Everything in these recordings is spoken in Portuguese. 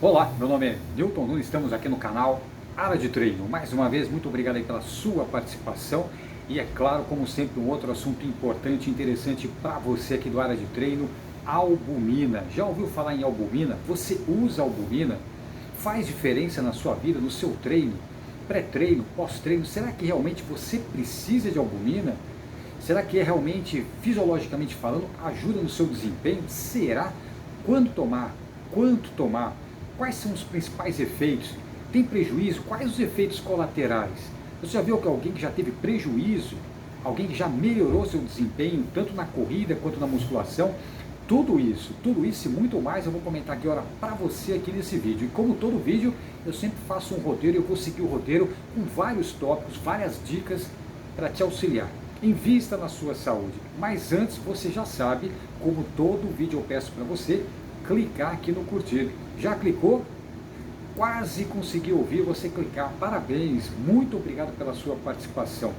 Olá, meu nome é Newton Nunes, estamos aqui no canal Área de Treino. Mais uma vez, muito obrigado aí pela sua participação e é claro, como sempre, um outro assunto importante e interessante para você aqui do Área de Treino, albumina. Já ouviu falar em albumina? Você usa albumina? Faz diferença na sua vida, no seu treino? Pré-treino, pós-treino? Será que realmente você precisa de albumina? Será que é realmente, fisiologicamente falando, ajuda no seu desempenho? Será? Quando tomar? Quanto tomar? Quais são os principais efeitos? Tem prejuízo? Quais os efeitos colaterais? Você já viu que alguém que já teve prejuízo? Alguém que já melhorou seu desempenho, tanto na corrida quanto na musculação? Tudo isso e muito mais eu vou comentar aqui agora para você aqui nesse vídeo. E como todo vídeo, eu sempre faço um roteiro e eu vou seguir o roteiro com vários tópicos, várias dicas para te auxiliar. Invista na sua saúde. Mas antes, você já sabe, como todo vídeo eu peço para você, clicar aqui no curtir. Já clicou? Quase consegui ouvir você clicar. Parabéns, muito obrigado pela sua participação.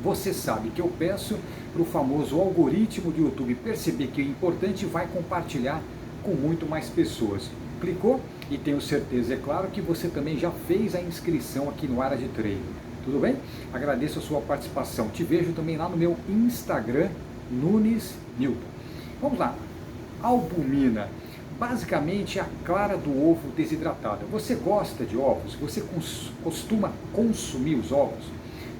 Você sabe que eu peço para o famoso algoritmo do YouTube perceber que é importante e vai compartilhar com muito mais pessoas. Clicou? E tenho certeza, é claro, que você também já fez a inscrição aqui no Área de Treino. Tudo bem? Agradeço a sua participação. Te vejo também lá no meu Instagram, Nunes Newton. Vamos lá. Albumina. Basicamente é a clara do ovo desidratada. Você gosta de ovos? Você costuma consumir os ovos?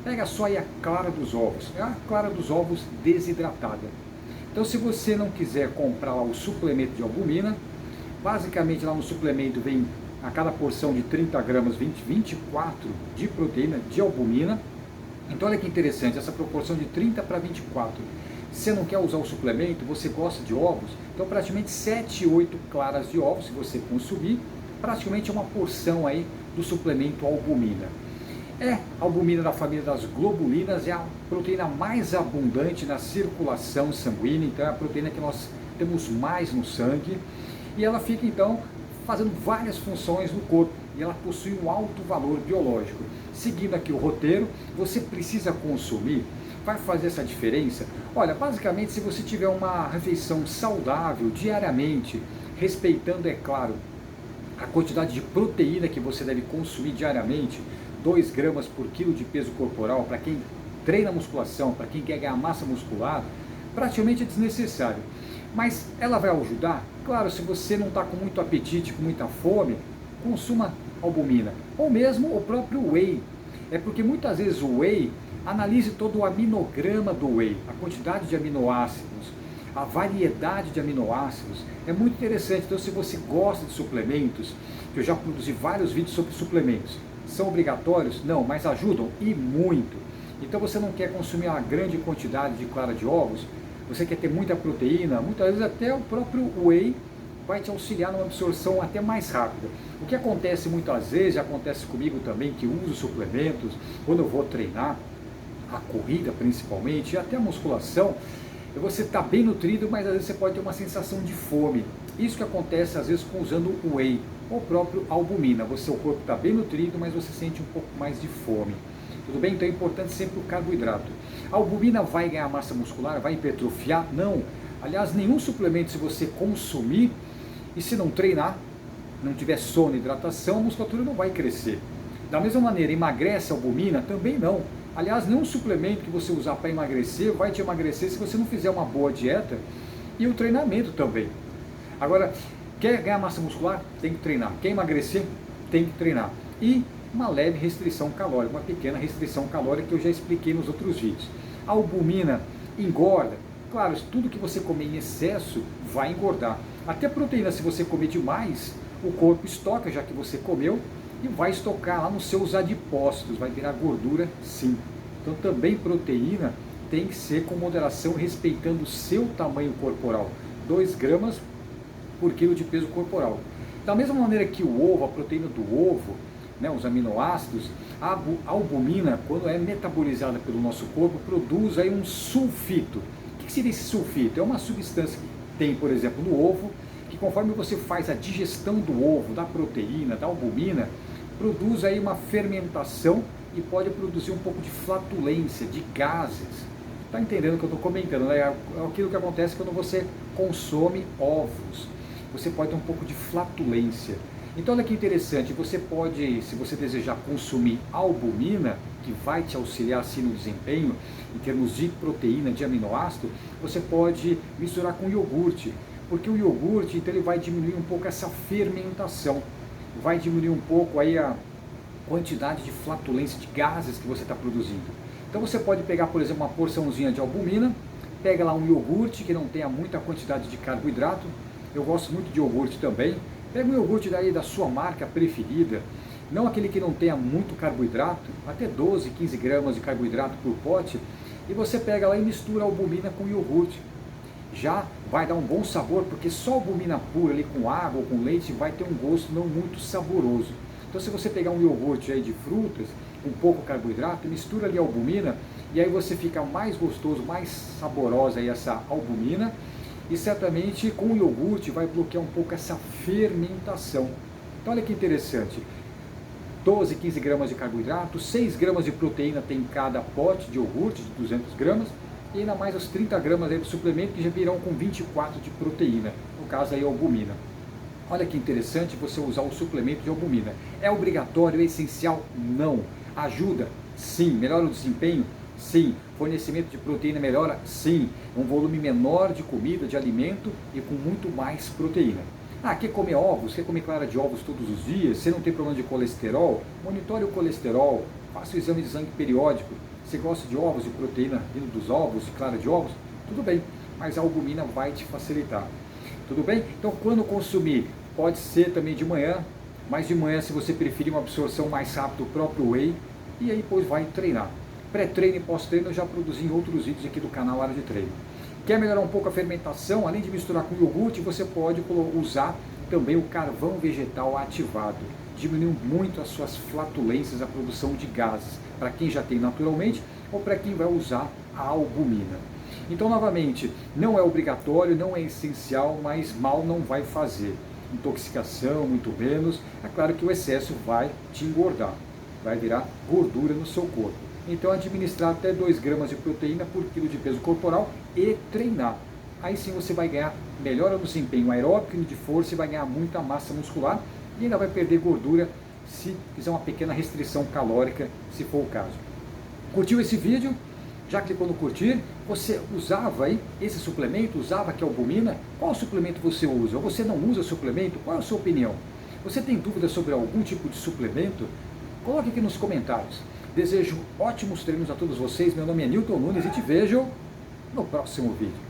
Pega só aí a clara dos ovos. É a clara dos ovos desidratada. Então, se você não quiser comprar lá o suplemento de albumina, basicamente lá no suplemento vem a cada porção de 30 gramas 24 de proteína de albumina. Então olha que interessante, essa proporção de 30 para 24. Se você não quer usar o suplemento, você gosta de ovos, então praticamente 7, 8 claras de ovos, se você consumir, praticamente uma porção aí do suplemento albumina. A albumina da família das globulinas é a proteína mais abundante na circulação sanguínea, então é a proteína que nós temos mais no sangue, e ela fica então fazendo várias funções no corpo, e ela possui um alto valor biológico. Seguindo aqui o roteiro, você precisa consumir, vai fazer essa diferença? Olha, basicamente, se você tiver uma refeição saudável diariamente, respeitando, é claro, a quantidade de proteína que você deve consumir diariamente, 2 gramas por quilo de peso corporal, para quem treina musculação, para quem quer ganhar massa muscular, praticamente é desnecessário. Mas ela vai ajudar? Claro, se você não está com muito apetite, com muita fome, consuma albumina. Ou mesmo o próprio whey. É porque muitas vezes o whey, analise todo o aminograma do whey, a quantidade de aminoácidos, a variedade de aminoácidos. É muito interessante. Então, se você gosta de suplementos, eu já produzi vários vídeos sobre suplementos. São obrigatórios? Não, mas ajudam e muito. Então, você não quer consumir uma grande quantidade de clara de ovos, você quer ter muita proteína, muitas vezes até o próprio whey vai te auxiliar numa absorção até mais rápida. O que acontece muitas vezes, acontece comigo também, que uso suplementos, quando eu vou treinar, a corrida principalmente, e até a musculação, você está bem nutrido, mas às vezes você pode ter uma sensação de fome. Isso que acontece às vezes usando o whey, ou próprio albumina. Seu corpo está bem nutrido, mas você sente um pouco mais de fome. Tudo bem? Então é importante sempre o carboidrato. A albumina vai ganhar massa muscular? Vai hipertrofiar? Não. Aliás, nenhum suplemento, se você consumir e se não treinar, não tiver sono e hidratação, a musculatura não vai crescer. Da mesma maneira, emagrece a albumina? Também não. Aliás, nenhum suplemento que você usar para emagrecer vai te emagrecer se você não fizer uma boa dieta e o treinamento também. Agora, quer ganhar massa muscular? Tem que treinar. Quer emagrecer? Tem que treinar. E uma leve restrição calórica, uma pequena restrição calórica que eu já expliquei nos outros vídeos. A albumina engorda? Claro, tudo que você comer em excesso vai engordar. Até proteína, se você comer demais, o corpo estoca, já que você comeu, e vai estocar lá nos seus adipócitos, vai virar gordura sim. Então também proteína tem que ser com moderação, respeitando o seu tamanho corporal. 2 gramas por quilo de peso corporal. Da mesma maneira que o ovo, a proteína do ovo, né, os aminoácidos, a albumina, quando é metabolizada pelo nosso corpo, produz aí um sulfito. O que seria esse sulfito? É uma substância que tem, por exemplo, no ovo, que conforme você faz a digestão do ovo, da proteína, da albumina, produz aí uma fermentação e pode produzir um pouco de flatulência, de gases. Está entendendo o que eu estou comentando, né? É aquilo que acontece quando você consome ovos. Você pode ter um pouco de flatulência. Então olha que interessante, você pode, se você desejar consumir albumina, que vai te auxiliar assim no desempenho, em termos de proteína, de aminoácido, você pode misturar com iogurte, porque o iogurte então ele vai diminuir um pouco essa fermentação, vai diminuir um pouco aí a quantidade de flatulência, de gases que você está produzindo. Então você pode pegar, por exemplo, uma porçãozinha de albumina, pega lá um iogurte que não tenha muita quantidade de carboidrato, eu gosto muito de iogurte também, pega um iogurte daí da sua marca preferida, não aquele que não tenha muito carboidrato, até 12, 15 gramas de carboidrato por pote, e você pega lá e mistura a albumina com iogurte. Já vai dar um bom sabor, porque só a albumina pura ali com água ou com leite vai ter um gosto não muito saboroso. Então se você pegar um iogurte aí de frutas, com pouco carboidrato, mistura ali a albumina, e aí você fica mais gostoso, mais saborosa aí essa albumina, e certamente com o iogurte vai bloquear um pouco essa fermentação. Então olha que interessante, 12, 15 gramas de carboidrato, 6 gramas de proteína tem cada pote de iogurte de 200 gramas, e ainda mais os 30 gramas aí de suplemento que já virão com 24 de proteína, no caso aí a albumina. Olha que interessante você usar o suplemento de albumina. É obrigatório, é essencial? Não. Ajuda? Sim. Melhora o desempenho? Sim. Fornecimento de proteína melhora? Sim. Um volume menor de comida, de alimento e com muito mais proteína. Ah, quer comer ovos? Quer comer clara de ovos todos os dias? Você não tem problema de colesterol? Monitore o colesterol, faça o exame de sangue periódico. Você gosta de ovos, de proteína vindo dos ovos, de clara de ovos? Tudo bem, mas a albumina vai te facilitar. Tudo bem? Então quando consumir, pode ser também de manhã, mas de manhã se você preferir uma absorção mais rápida, o próprio whey, e aí depois vai treinar. Pré-treino e pós-treino eu já produzi em outros vídeos aqui do canal Área de Treino. Quer melhorar um pouco a fermentação? Além de misturar com iogurte, você pode usar também o carvão vegetal ativado. Diminuiu muito as suas flatulências, a produção de gases, para quem já tem naturalmente ou para quem vai usar a albumina. Então, novamente, não é obrigatório, não é essencial, mas mal não vai fazer. Intoxicação, muito menos. É claro que o excesso vai te engordar, vai virar gordura no seu corpo. Então, administrar até 2 gramas de proteína por quilo de peso corporal e treinar. Aí sim você vai ganhar, melhora no desempenho aeróbico e de força e vai ganhar muita massa muscular e ainda vai perder gordura se fizer uma pequena restrição calórica, se for o caso. Curtiu esse vídeo? Já clicou no curtir? Você usava aí esse suplemento? Usava aqui a albumina? Qual suplemento você usa? Ou você não usa suplemento? Qual é a sua opinião? Você tem dúvidas sobre algum tipo de suplemento? Coloque aqui nos comentários. Desejo ótimos treinos a todos vocês. Meu nome é Newton Nunes e te vejo no próximo vídeo.